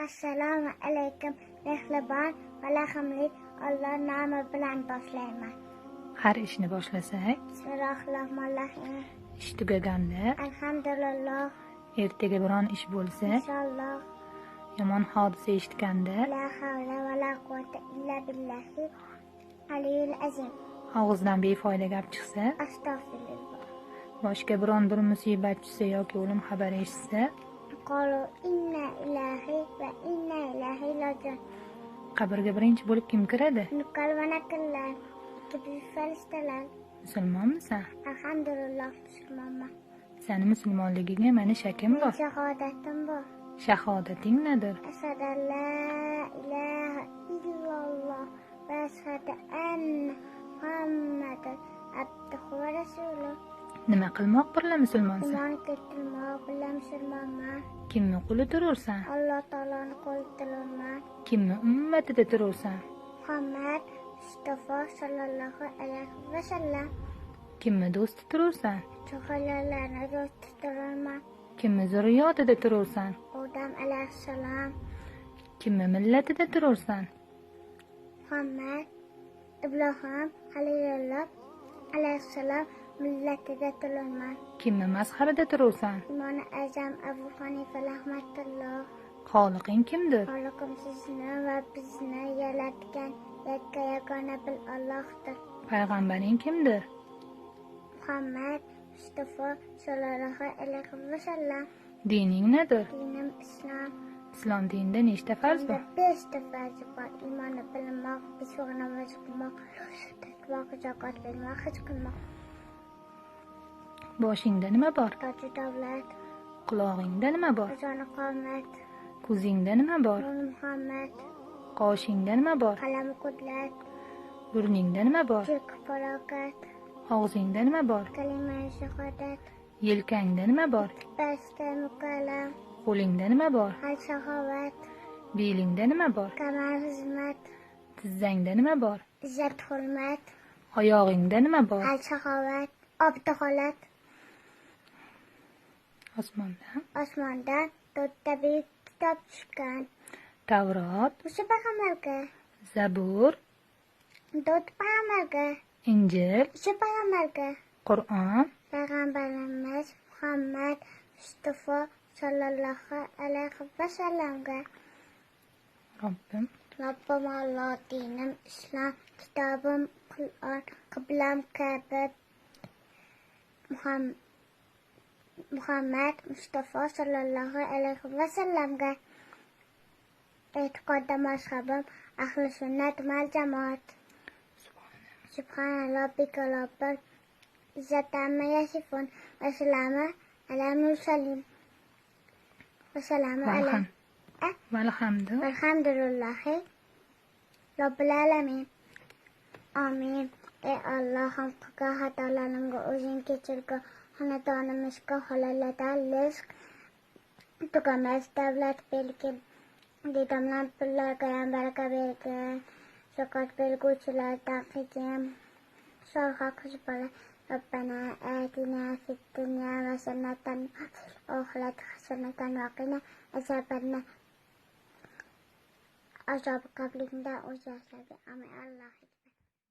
Assalomu alaykum. Mehribon va rahimli Alloh nomi bilan boshlayman. Har ishni boshlasak, Bismillahirrohmanirrohim. ish tugaganda, Alhamdulillah. ertaga biron ish bo'lsa, Inshaalloh. yomon hodisa eshitganda, La havla va la quwwata illa billahi aliyul azim. og'izdan befoyda gap chiqsa, Astagfirullah. boshqa biron bir musibat tushsa yoki o'lim xabari eshitsa, Qalu inna ilahi va inna ilahi rajiun. qabrga birinchi bo'lib kim kiradi? Nuqal va naqllar. Kibir farishtalar. Musulmonmisan? Alhamdulillah musulmonman. Sani musulmonligiga mani shakim bor. Shahodatim bor. Shahodating nedir? Ashhadu an la ilaha illalloh va ashhadu anna Muhammadan abduhu va rasuluh. Nima qilmoq birla musulmonsan? Iymon keltirmoq bilan musulmonman. Kimni quli turursan? Alloh taoloni qo'ltilaman. Kimni ummatida turursan? Muhammad Mustafa sallallohu alayhi va sallam. Kimni do'sti turursan? Cho'g'larlarni do'st tutaman. Kimni zurriyotida turursan? Odam alayhissalom. Kimni millatida turursan? Muhammad Ibrohim Halilulloh alayhissalom millatida turaman. Kimni mazhabida turursan? Imom Azam Abu Hanifa rahmatulloh. Xoliqing kimdir? Xoliqim sizni va bizni yaratgan yagona bil Allohdir. Payg'ambaring kimdir? Muhammad Mustafa sallallohu alayhi va sallam. Dining nedir? Dinim Islom. Islom dinida nechta farz bor? 5 ta farz bor. Iymonni bilmoq, besh namoz o'qimoq, takvoq, zakot bermoq, haj qilmoq. Boshingda nima bor? Toji davlat, Qulog'ingda nima bor? azoni qomat, Ko'zingda nima bor? Nur Muhammad, Qoshingda nima bor? qalam qudrat, Burningda nima bor? tilk falokat, Og'zingda nima bor? kalima shahodat, Yelkangda nima bor? basta mukallam, Qo'lingda nima bor? hal shahovat, Belingda nima bor? kamal xizmat, Tizzangda nima bor? izzat hurmat, Oyog'ingda nima bor? hal shahovat, obda holat. Osmonda to'rtta buyuk kitob tushgan. Tavrot, O'sha payg'ambarga, Zabur, to'rt payg'ambarga, Injil, o'sha payg'ambarga, Qur'on, payg'ambarimiz Muhammad Mustafa sallallohu alayhi va sallamga. Robbim, Robbim Alloh, dinim Islom, kitobim Qur'on, qiblam Ka'ba. Muhammad Mustafa sallallohu alayhi va sallamga. E'tiqodda mazhabim ahli sunnat val jamoat. Subhana robbika robbil izzati amma yasifun va salamun alal mursalin. Va salamun ala Alhamdulillahi Robbil alamin. Amin. Ey Allohim, qilgan xatolarimga o'zing kechirgin. Xonadonimizga halolatan rizq, tugamas davlat bergin. Dedamlar pullarga ham baraka bergin. Zakot berguvchilardan qilgin. Solha qiz bola. Robbana atina fid dunya hasanatan va fil oxirati hasanatan va qina azob qabringda o'zgarsa. Amin. Alloh